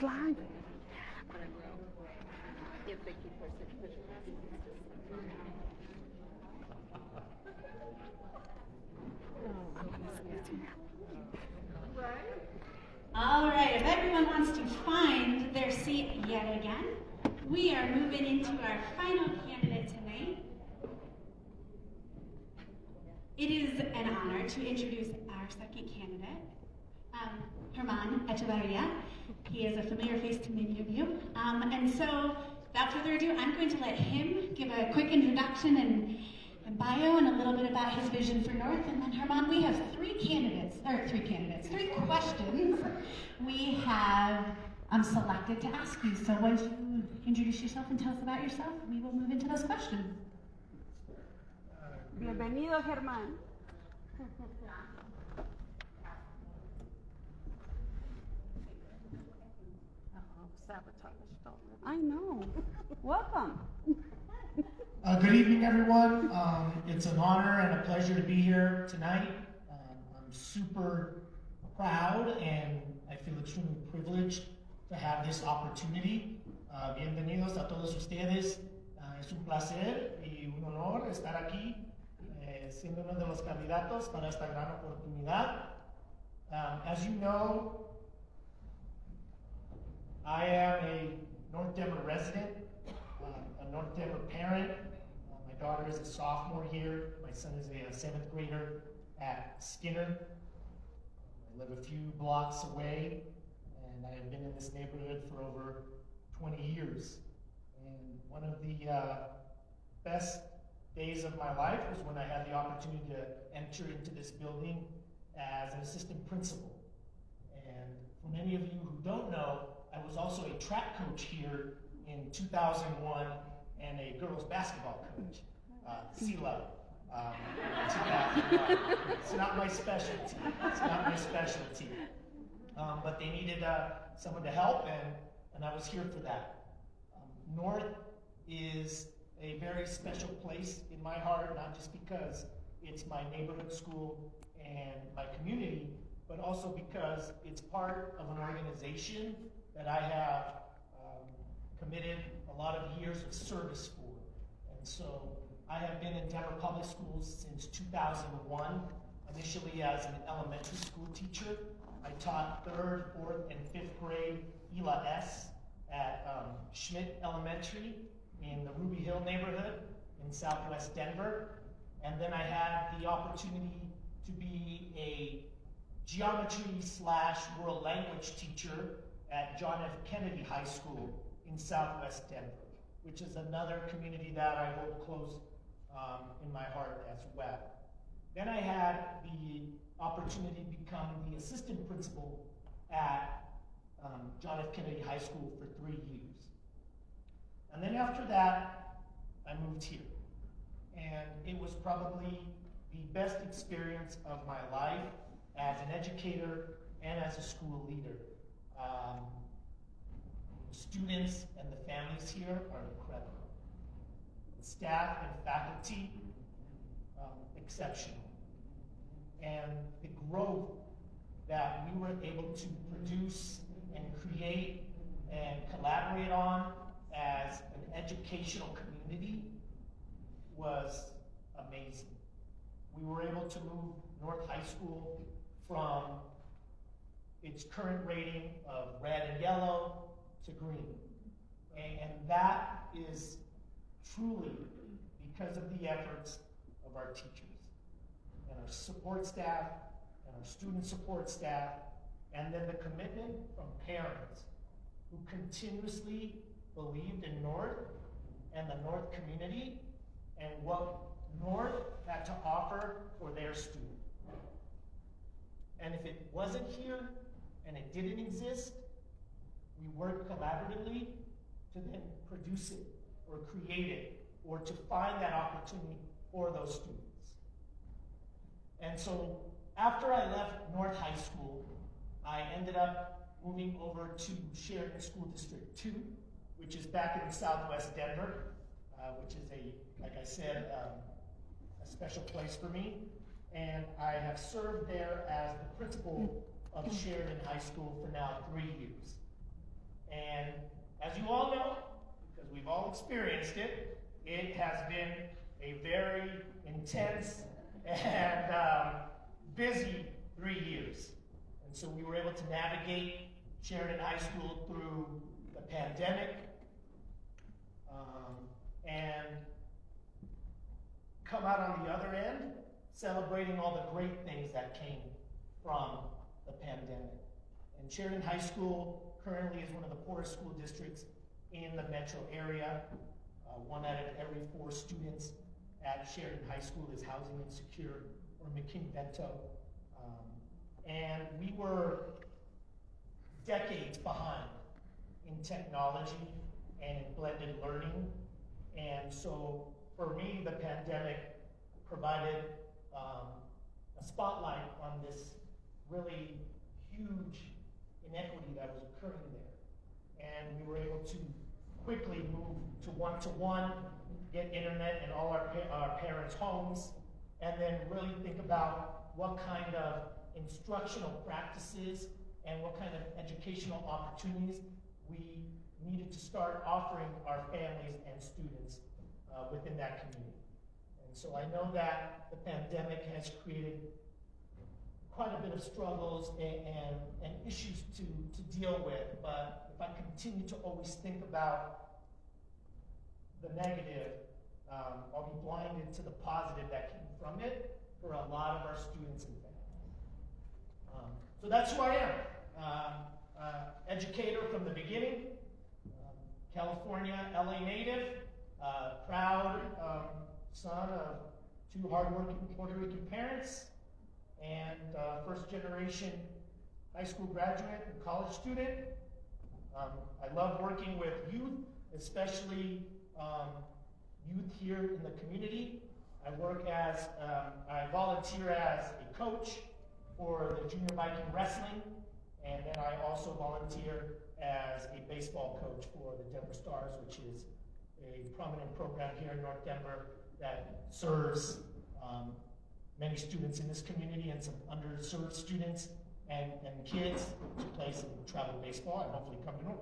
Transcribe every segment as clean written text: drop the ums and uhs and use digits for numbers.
live. All right, if everyone wants to find their seat yet again, we are moving into our final candidate tonight. It is an honor to introduce our second candidate, Echevarria. He is a familiar face to many of you. And so, without further ado, I'm going to let him give a quick introduction and bio and a little bit about his vision for North. And then Herman, we have three questions we have selected to ask you. So once you introduce yourself and tell us about yourself, we will move into those questions. Bienvenido, Germán. I know. Welcome. Good evening, everyone. It's an honor and a pleasure to be here tonight. I'm super proud and I feel extremely privileged to have this opportunity. Bienvenidos a todos ustedes. Es un placer y un honor estar aquí siendo uno de los candidatos para esta gran oportunidad. As you know, I am a North Denver resident, a North Denver parent. My daughter is a sophomore here. My son is a seventh grader at Skinner. I live a few blocks away, and I have been in this neighborhood for over 20 years. And one of the best days of my life was when I had the opportunity to enter into this building as an assistant principal. And for many of you who don't know, I was also a track coach here in 2001 and a girls basketball coach, C level. It's not my specialty. But they needed someone to help, and I was here for that. North is a very special place in my heart, not just because it's my neighborhood school and my community, but also because it's part of an organization that I have committed a lot of years of service for. And so I have been in Denver Public Schools since 2001, initially as an elementary school teacher. I taught 3rd, 4th, and 5th grade ELA S at Schmidt Elementary in the Ruby Hill neighborhood in Southwest Denver. And then I had the opportunity to be a geometry/world language teacher at John F. Kennedy High School in Southwest Denver, which is another community that I hold close in my heart as well. Then I had the opportunity to become the assistant principal at John F. Kennedy High School for 3 years. And then after that, I moved here. And it was probably the best experience of my life as an educator and as a school leader. The students and the families here are incredible. The staff and faculty, exceptional. And the growth that we were able to produce and create and collaborate on as an educational community was amazing. We were able to move North High School from its current rating of red and yellow to green. And that is truly because of the efforts of our teachers and our support staff and our student support staff, and then the commitment from parents who continuously believed in North and the North community and what North had to offer for their students. And if it wasn't here and it didn't exist, we worked collaboratively to then produce it or create it or to find that opportunity for those students. And so after I left North High School, I ended up moving over to Sheridan School District 2, which is back in Southwest Denver, which is like I said, a special place for me. And I have served there as the principal of Sheridan High School for now 3 years. And as you all know, because we've all experienced it, it has been a very intense and busy 3 years. And so we were able to navigate Sheridan High School through the pandemic and come out on the other end celebrating all the great things that came from the pandemic. And Sheridan High School currently is one of the poorest school districts in the metro area. 1 out of every 4 students at Sheridan High School is housing insecure or McKinney-Vento. And we were decades behind in technology and in blended learning. And so for me, the pandemic provided a spotlight on this really huge inequity that was occurring there. And we were able to quickly move to one-to-one, get internet in all our parents' homes, and then really think about what kind of instructional practices and what kind of educational opportunities we needed to start offering our families and students within that community. And so I know that the pandemic has created quite a bit of struggles and issues to deal with, but if I continue to always think about the negative, I'll be blinded to the positive that came from it for a lot of our students and families. So that's who I am. Educator from the beginning, California, LA native, proud son of 2 hardworking Puerto Rican parents, and first generation high school graduate and college student. I love working with youth, especially youth here in the community. I volunteer as a coach for the Junior Viking Wrestling, and then I also volunteer as a baseball coach for the Denver Stars, which is a prominent program here in North Denver that serves many students in this community and some underserved students and kids to play some travel baseball and hopefully come to North.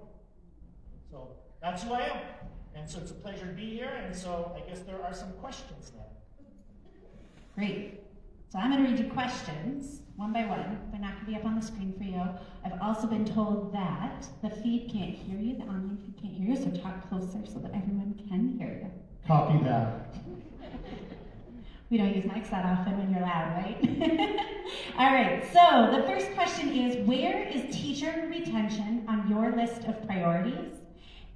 So that's who I am. And so it's a pleasure to be here, and so I guess there are some questions now. Great. So I'm going to read you questions one by one. They're not going to be up on the screen for you. I've also been told that the feed can't hear you, the online feed can't hear you, so talk closer so that everyone can hear you. Copy that. We don't use mics that often when you're loud, right? All right, so the first question is, where is teacher retention on your list of priorities?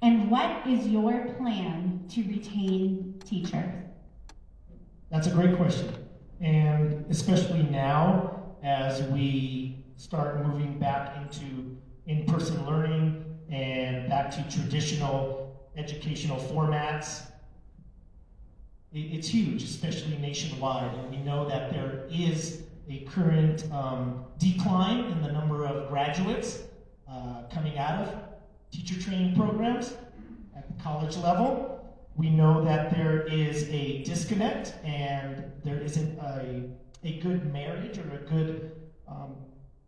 And what is your plan to retain teachers? That's a great question. And especially now, as we start moving back into in-person learning and back to traditional educational formats, it's huge, especially nationwide. And we know that there is a current decline in the number of graduates coming out of teacher training programs at the college level. We know that there is a disconnect and there isn't a good marriage or a good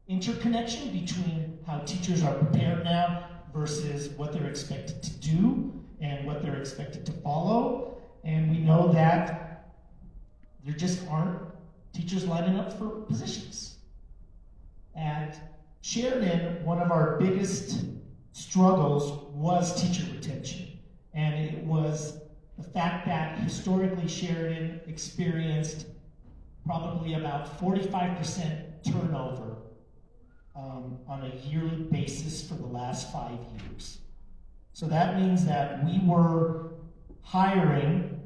interconnection between how teachers are prepared now versus what they're expected to do and what they're expected to follow. And we know that there just aren't teachers lining up for positions. At Sheridan, one of our biggest struggles was teacher retention. And it was the fact that historically Sheridan experienced probably about 45% turnover on a yearly basis for the last 5 years. So that means that we were hiring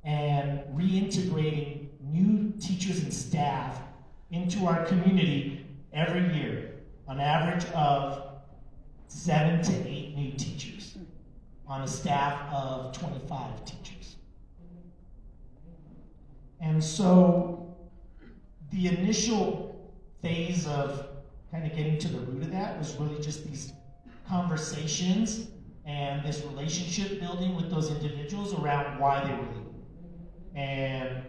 and reintegrating new teachers and staff into our community every year, on average of 7 to 8 new teachers on a staff of 25 teachers. And so the initial phase of kind of getting to the root of that was really just these conversations and this relationship building with those individuals around why they were leaving and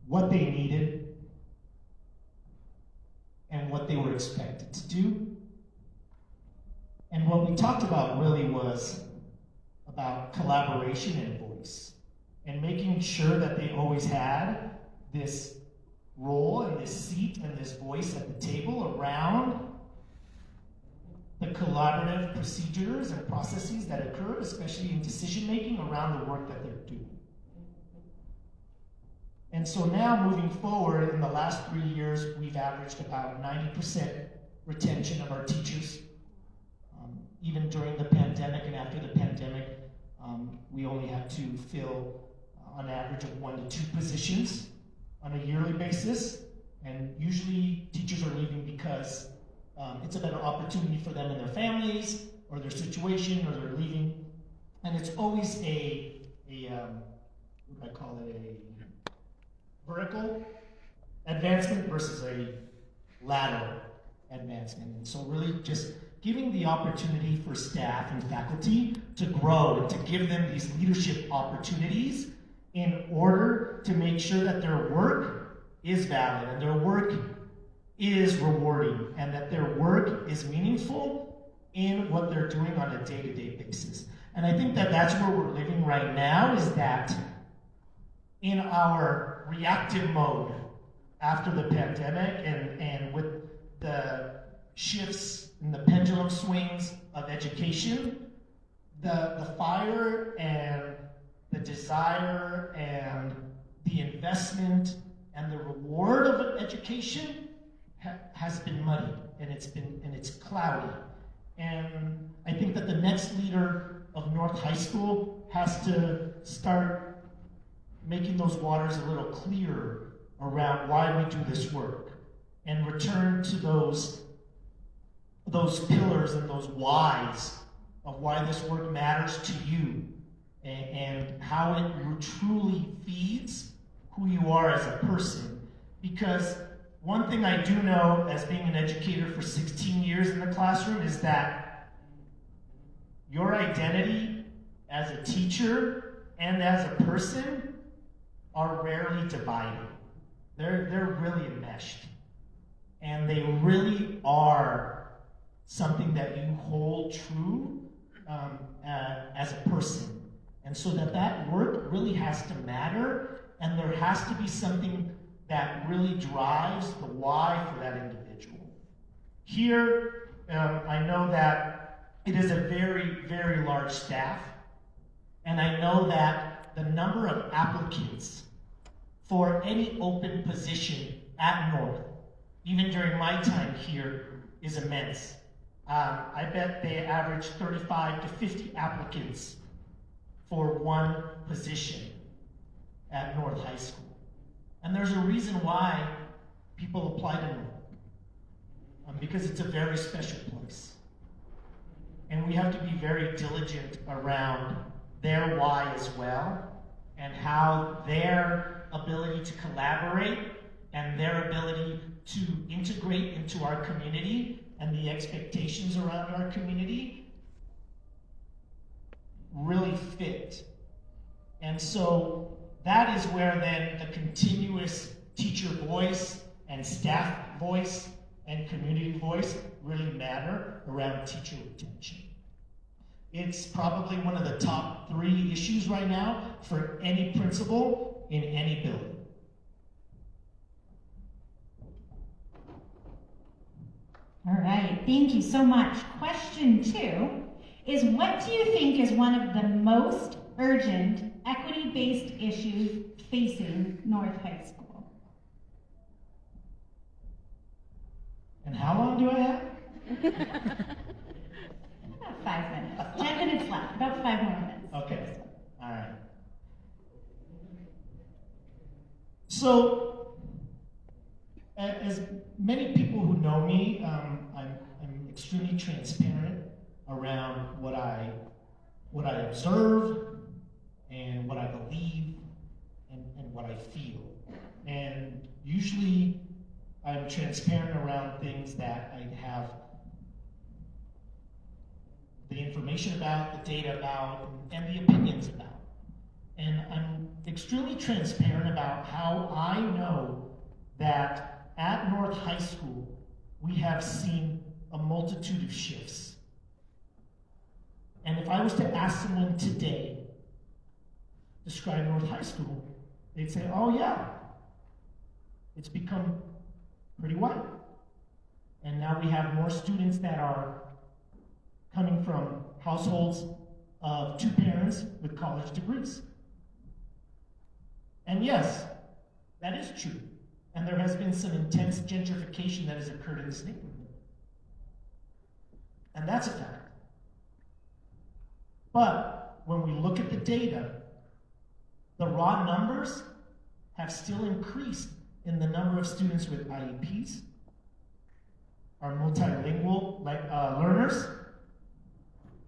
what they needed and what they were expected to do And what we talked about really was about collaboration and voice, and making sure that they always had this role and this seat and this voice at the table around the collaborative procedures and processes that occur, especially in decision-making around the work that they're doing. And so now, moving forward, in the last 3 years, we've averaged about 90% retention of our teachers. Even during the pandemic and after the pandemic, we only have to fill on average of 1 to 2 positions on a yearly basis. And usually teachers are leaving because it's a better opportunity for them and their families, or their situation, or they're leaving. And it's always what do I call it, a vertical advancement versus a lateral advancement. And so really just giving the opportunity for staff and faculty to grow and to give them these leadership opportunities in order to make sure that their work is valid and their work is rewarding and that their work is meaningful in what they're doing on a day-to-day basis. And I think that that's where we're living right now, is that in our reactive mode after the pandemic and with the shifts and the pendulum swings of education, the fire and the desire and the investment and the reward of education has been muddy, and it's cloudy. And I think that the next leader of North High School has to start making those waters a little clearer around why we do this work, and return to those pillars and those whys of why this work matters to you, and how it truly feeds who you are as a person. Because one thing I do know, as being an educator for 16 years in the classroom, is that your identity as a teacher and as a person are rarely divided. They're really enmeshed. And they really are something that you hold true as a person. And so that work really has to matter, and there has to be something that really drives the why for that individual. Here, I know that it is a very, very large staff, and I know that the number of applicants for any open position at North, even during my time here, is immense. I bet they average 35 to 50 applicants for one position at North High School. And there's a reason why people apply to North, because it's a very special place. And we have to be very diligent around their why as well, and how their ability to collaborate and their ability to integrate into our community and the expectations around our community really fit. And so that is where then the continuous teacher voice and staff voice and community voice really matter around teacher retention. It's probably one of the top 3 issues right now for any principal in any building. All right, thank you so much. Question 2 is, what do you think is one of the most urgent equity-based issues facing North High School? And how long do I have? About 5 minutes. 10 minutes left, about 5 more minutes. Okay, all right. So, as many people who know me, I'm extremely transparent around what I observe and what I believe and what I feel. And usually I'm transparent around things that I have the information about, the data about, and the opinions about. And I'm extremely transparent about how I know that at North High School, we have seen a multitude of shifts And if I was to ask someone today, describe North High School, they'd say, oh yeah, it's become pretty white. And now we have more students that are coming from households of 2 parents with college degrees. And yes, that is true. And there has been some intense gentrification that has occurred in this neighborhood. And that's a fact. But when we look at the data, the raw numbers have still increased in the number of students with IEPs, our multilingual learners,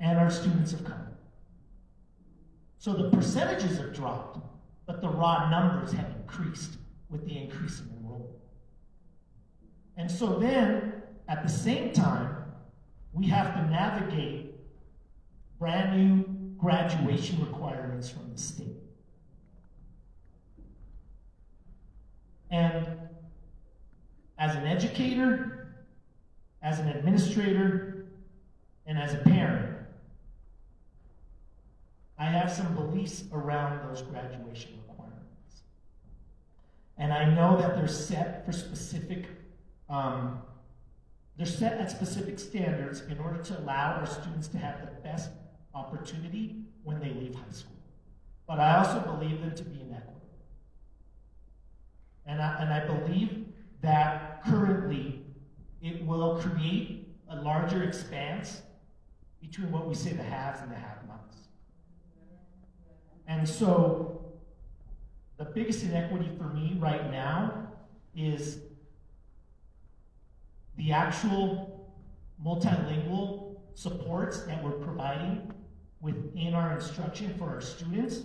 and our students of color. So the percentages have dropped, but the raw numbers have increased with the increase in enrollment. And so then, at the same time, we have to navigate brand new graduation requirements from the state. And as an educator, as an administrator, and as a parent, I have some beliefs around those graduation requirements. And I know that they're set for specific, they're set at specific standards in order to allow our students to have the best opportunity when they leave high school. But I also believe them to be inequitable. And I believe that currently it will create a larger expanse between what we say the haves and the have-nots. And so the biggest inequity for me right now is the actual multilingual supports that we're providing within our instruction for our students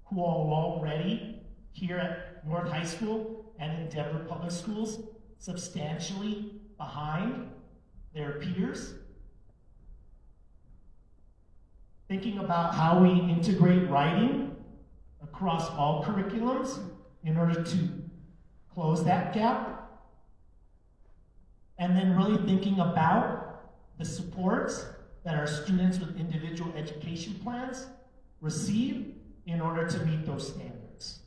who are already here at North High School and in Denver Public Schools substantially behind their peers. Thinking about how we integrate writing across all curriculums in order to close that gap. And then really thinking about the supports that our students with individual education plans receive in order to meet those standards.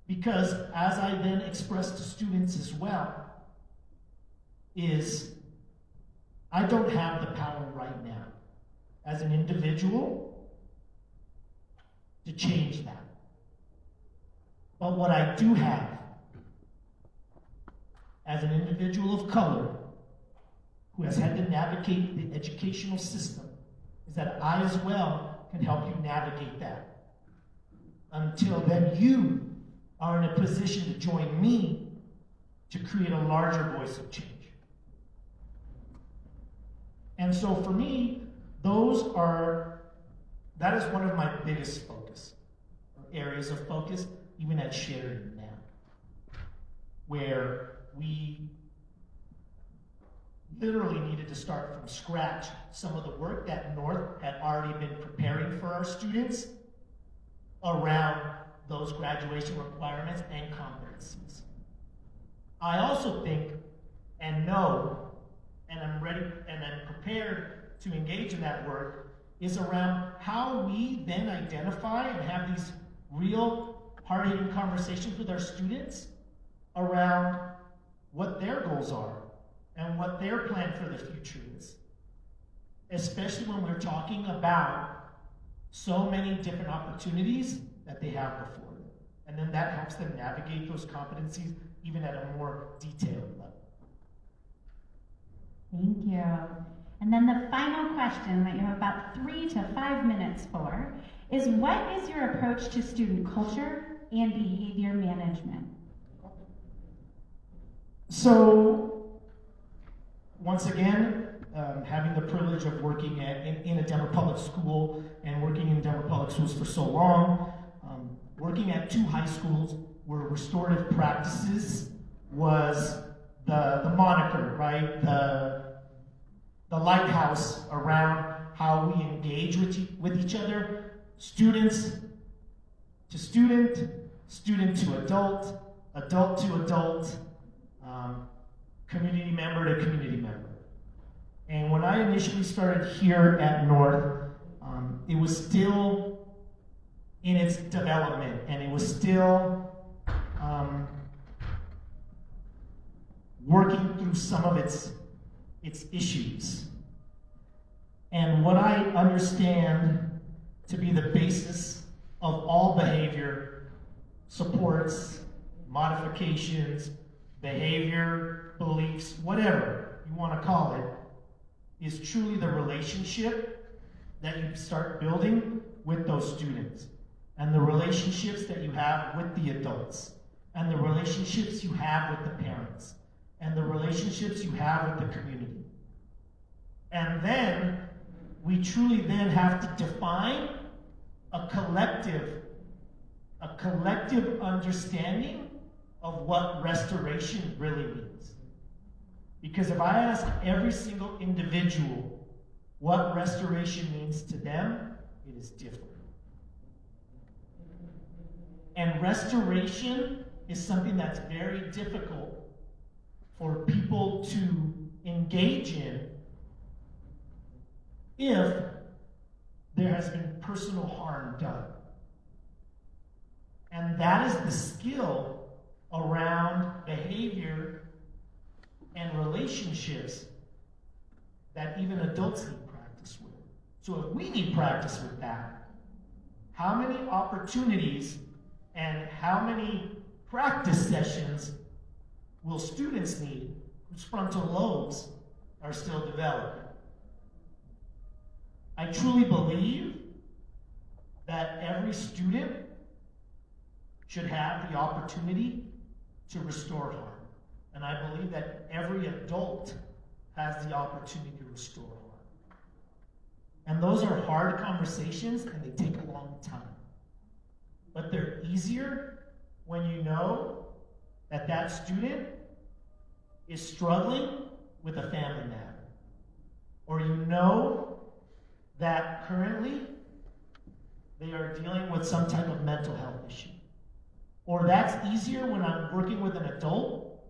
Because as I then express to students as well, is I don't have the power right now as an individual to change that. But what I do have as an individual of color who has had to navigate the educational system is that I as well can help you navigate that. Until then you are in a position to join me to create a larger voice of change. And so for me, that is one of my biggest areas of focus, even at Sheridan now, where we literally needed to start from scratch some of the work that North had already been preparing for our students around those graduation requirements and competencies. I also think and know, and I'm ready and I'm prepared to engage in that work, is around how we then identify and have these real hard-hitting conversations with our students around what their goals are and what their plan for the future is. Especially when we're talking about so many different opportunities that they have before them. And then that helps them navigate those competencies even at a more detailed level. Thank you. And then the final question that you have about 3 to 5 minutes for is, what is your approach to student culture and behavior management? So, once again, having the privilege of working in a Denver public school and working in Denver public schools for so long, working at 2 high schools where restorative practices was the moniker, right? The lighthouse around how we engage with each other, students to student, student to adult, adult to adult, community member to community member. And when I initially started here at North, it was still in its development, and it was still working through some of its issues. And what I understand to be the basis of all behavior supports, modifications, behavior, beliefs, whatever you want to call it, is truly the relationship that you start building with those students, and the relationships that you have with the adults, and the relationships you have with the parents, and the relationships you have with the community. And then we truly then have to define a collective understanding of what restoration really means. Because if I ask every single individual what restoration means to them, it is different. And restoration is something that's very difficult for people to engage in if there has been personal harm done. And that is the skill around behavior and relationships that even adults need practice with. So if we need practice with that, how many opportunities and how many practice sessions will students need whose frontal lobes are still developing? I truly believe that every student should have the opportunity to restore harm. And I believe that every adult has the opportunity to restore harm. And those are hard conversations, and they take a long time. But they're easier when you know that that student is struggling with a family matter. Or you know that currently they are dealing with some type of mental health issue. Or that's easier when I'm working with an adult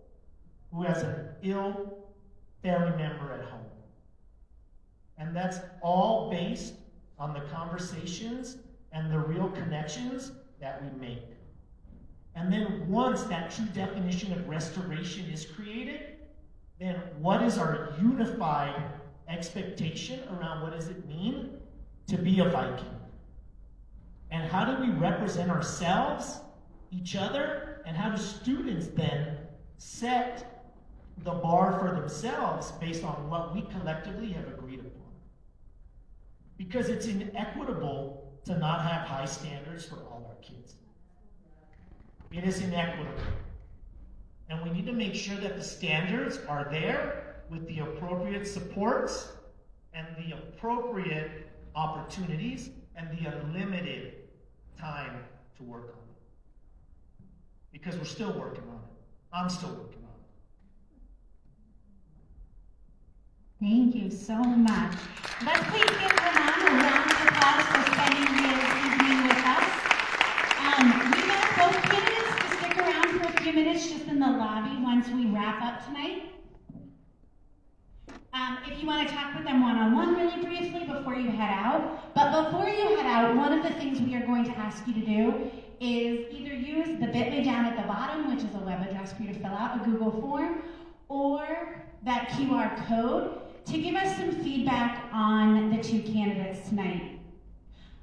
who has an ill family member at home. And that's all based on the conversations and the real connections that we make. And then once that true definition of restoration is created, then what is our unified expectation around what does it mean to be a Viking? And how do we represent ourselves, each other, and how do students then set the bar for themselves based on what we collectively have agreed upon? Because it's inequitable to not have high standards for all our kids. It is inequitable. And we need to make sure that the standards are there with the appropriate supports and the appropriate opportunities and the unlimited time to work on it. Because we're still working on it. I'm still working on it. Thank you so much. Let's please give Ramon a round of applause for spending his evening with us. We've asked both candidates to stick around for a few minutes just in the lobby once we wrap up tonight. If you want to talk with them one-on-one really briefly before you head out. But before you head out, one of the things we are going to ask you to do is either use the bit.ly down at the bottom, which is a web address for you to fill out, a Google form, or that QR code to give us some feedback on the two candidates tonight.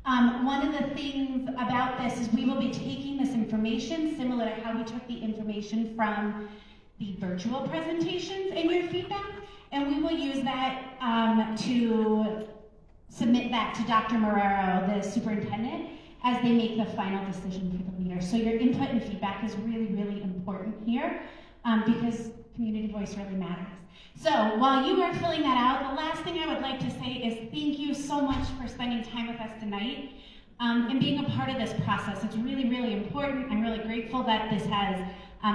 One of the things about this is we will be taking this information, similar to how we took the information from the virtual presentations and your feedback, and we will use that to submit that to Dr. Marrero, the superintendent, as they make the final decision for the leader. So your input and feedback is really, really important here because community voice really matters. So while you are filling that out, the last thing I would like to say is thank you so much for spending time with us tonight and being a part of this process. It's really, really important. I'm really grateful that this has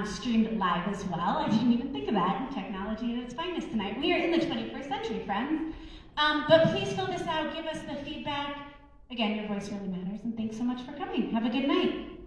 streamed live as well. I didn't even think of that. Technology at its finest tonight. We are in the 21st century, friends. But please fill this out, give us the feedback. Again, your voice really matters, and thanks so much for coming. Have a good night.